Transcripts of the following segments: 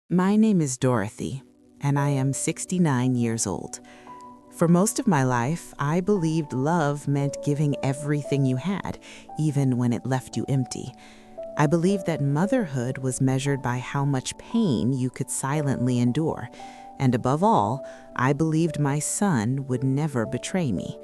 My name is Dorothy, and I am 69 years old. For most of my life, I believed love meant giving everything you had, even when it left you empty. I believed that motherhood was measured by how much pain you could silently endure. And above all, I believed my son would never betray me.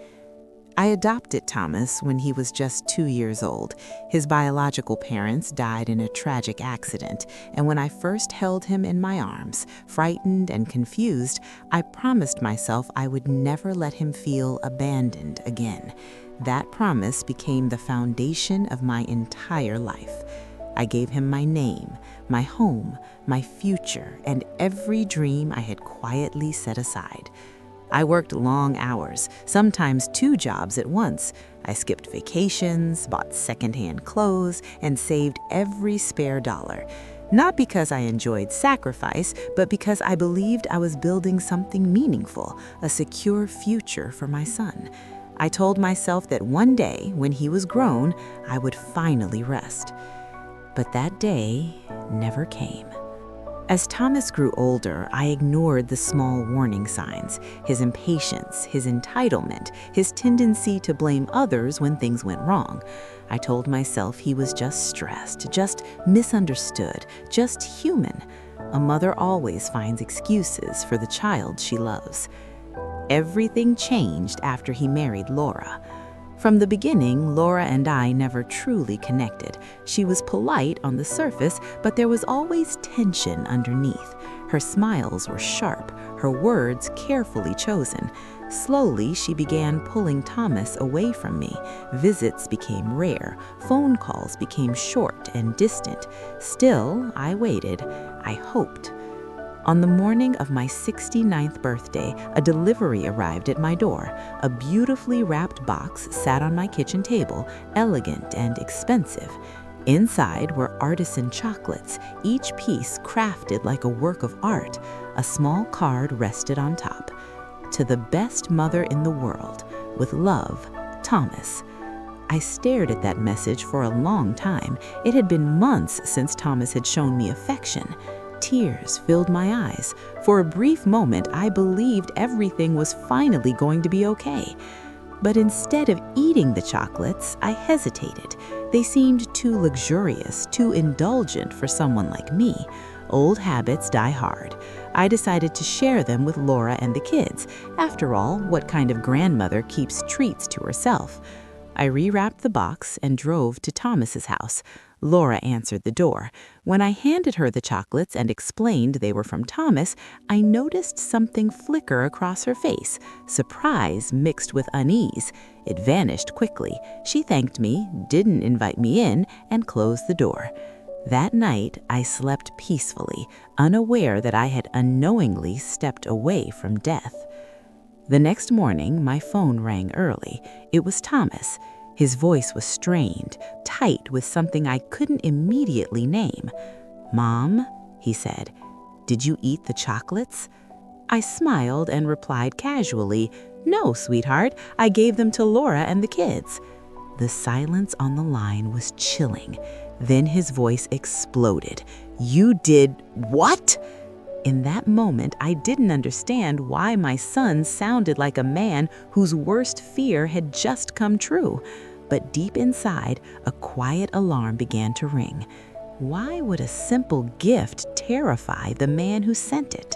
I adopted Thomas when he was just 2 years old. His biological parents died in a tragic accident, and when I first held him in my arms, frightened and confused, I promised myself I would never let him feel abandoned again. That promise became the foundation of my entire life. I gave him my name, my home, my future, and every dream I had quietly set aside. I worked long hours, sometimes 2 jobs at once. I skipped vacations, bought secondhand clothes, and saved every spare dollar. Not because I enjoyed sacrifice, but because I believed I was building something meaningful, a secure future for my son. I told myself that one day, when he was grown, I would finally rest. But that day never came. As Thomas grew older, I ignored the small warning signs: his impatience, his entitlement, his tendency to blame others when things went wrong. I told myself he was just stressed, just misunderstood, just human. A mother always finds excuses for the child she loves. Everything changed after he married Laura. From the beginning, Laura and I never truly connected. She was polite on the surface, but there was always tension underneath. Her smiles were sharp, her words carefully chosen. Slowly, she began pulling Thomas away from me. Visits became rare. Phone calls became short and distant. Still, I waited. I hoped. On the morning of my 69th birthday, a delivery arrived at my door. A beautifully wrapped box sat on my kitchen table, elegant and expensive. Inside were artisan chocolates, each piece crafted like a work of art. A small card rested on top. To the best mother in the world, with love, Thomas. I stared at that message for a long time. It had been months since Thomas had shown me affection. Tears filled my eyes. For a brief moment, I believed everything was finally going to be okay. But instead of eating the chocolates, I hesitated. They seemed too luxurious, too indulgent for someone like me. Old habits die hard. I decided to share them with Laura and the kids. After all, what kind of grandmother keeps treats to herself? I rewrapped the box and drove to Thomas's house. Laura answered the door. When I handed her the chocolates and explained they were from Thomas, I noticed something flicker across her face, surprise mixed with unease. It vanished quickly. She thanked me, didn't invite me in, and closed the door. That night, I slept peacefully, unaware that I had unknowingly stepped away from death. The next morning, my phone rang early. It was Thomas. His voice was strained, tight with something I couldn't immediately name. "Mom," he said, "did you eat the chocolates?" I smiled and replied casually, "No, sweetheart, I gave them to Laura and the kids." The silence on the line was chilling. Then his voice exploded. "You did what?" In that moment, I didn't understand why my son sounded like a man whose worst fear had just come true. But deep inside, a quiet alarm began to ring. Why would a simple gift terrify the man who sent it?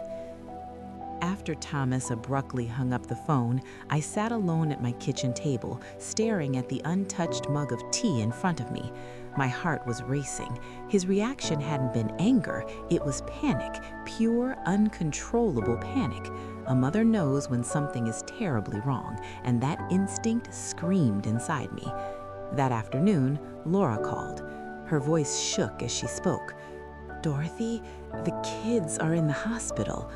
After Thomas abruptly hung up the phone, I sat alone at my kitchen table, staring at the untouched mug of tea in front of me. My heart was racing. His reaction hadn't been anger, it was panic, pure, uncontrollable panic. A mother knows when something is terribly wrong, and that instinct screamed inside me. That afternoon, Laura called. Her voice shook as she spoke. "Dorothy, the kids are in the hospital."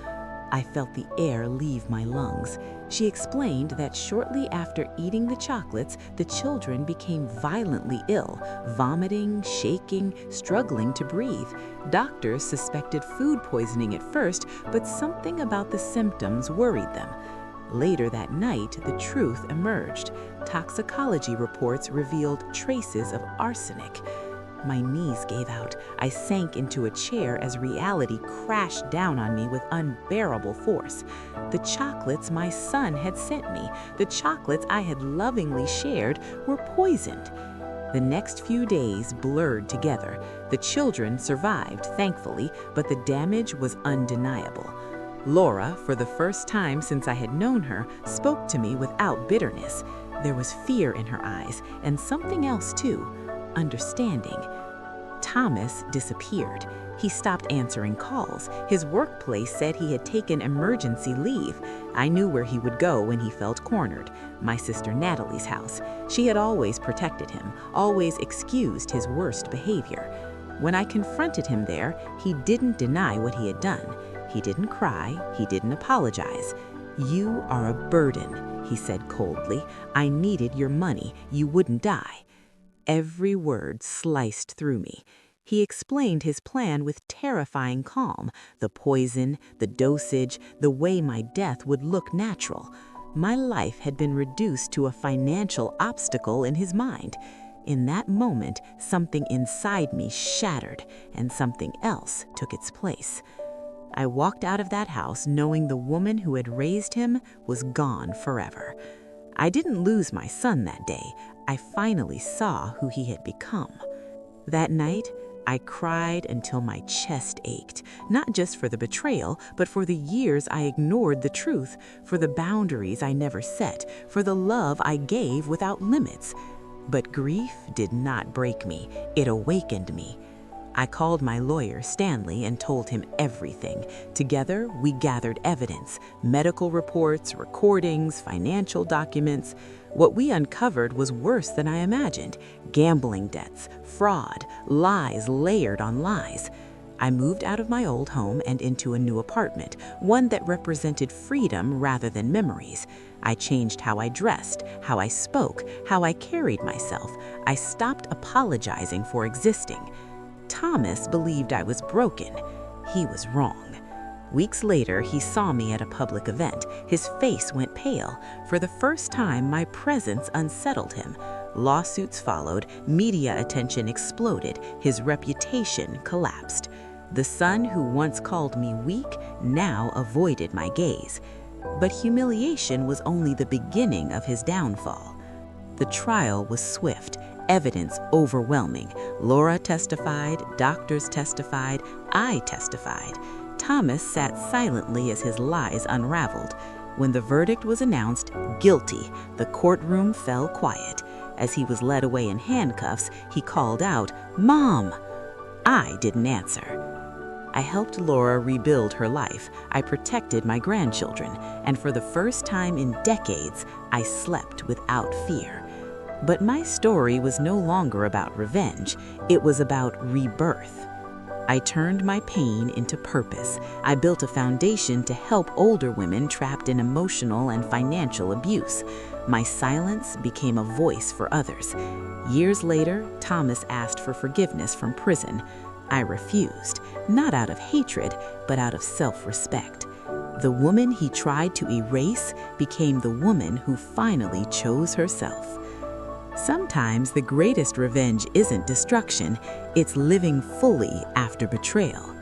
I felt the air leave my lungs. She explained that shortly after eating the chocolates, the children became violently ill, vomiting, shaking, struggling to breathe. Doctors suspected food poisoning at first, but something about the symptoms worried them. Later that night, the truth emerged. Toxicology reports revealed traces of arsenic. My knees gave out. I sank into a chair as reality crashed down on me with unbearable force. The chocolates my son had sent me, the chocolates I had lovingly shared, were poisoned. The next few days blurred together. The children survived, thankfully, but the damage was undeniable. Laura, for the first time since I had known her, spoke to me without bitterness. There was fear in her eyes, and something else too, understanding. Thomas disappeared. He stopped answering calls. His workplace said he had taken emergency leave. I knew where he would go when he felt cornered. My sister Natalie's house. She had always protected him, always excused his worst behavior. When I confronted him there, he didn't deny what he had done. He didn't cry, he didn't apologize. "You are a burden," he said coldly. "I needed your money. You wouldn't die." Every word sliced through me. He explained his plan with terrifying calm, the poison, the dosage, the way my death would look natural. My life had been reduced to a financial obstacle in his mind. In that moment, something inside me shattered, and something else took its place. I walked out of that house knowing the woman who had raised him was gone forever. I didn't lose my son that day. I finally saw who he had become. That night, I cried until my chest ached, not just for the betrayal, but for the years I ignored the truth, for the boundaries I never set, for the love I gave without limits. But grief did not break me. It awakened me. I called my lawyer, Stanley, and told him everything. Together, we gathered evidence, medical reports, recordings, financial documents. What we uncovered was worse than I imagined: gambling debts, fraud, lies layered on lies. I moved out of my old home and into a new apartment, one that represented freedom rather than memories. I changed how I dressed, how I spoke, how I carried myself. I stopped apologizing for existing. Thomas believed I was broken. He was wrong. Weeks later, he saw me at a public event. His face went pale. For the first time, my presence unsettled him. Lawsuits followed, media attention exploded, his reputation collapsed. The son who once called me weak now avoided my gaze. But humiliation was only the beginning of his downfall. The trial was swift, evidence overwhelming. Laura testified, doctors testified, I testified. Thomas sat silently as his lies unraveled. When the verdict was announced, guilty, the courtroom fell quiet. As he was led away in handcuffs, he called out, "Mom!" I didn't answer. I helped Laura rebuild her life. I protected my grandchildren, and for the first time in decades, I slept without fear. But my story was no longer about revenge. It was about rebirth. I turned my pain into purpose. I built a foundation to help older women trapped in emotional and financial abuse. My silence became a voice for others. Years later, Thomas asked for forgiveness from prison. I refused, not out of hatred, but out of self-respect. The woman he tried to erase became the woman who finally chose herself. Sometimes the greatest revenge isn't destruction, it's living fully after betrayal.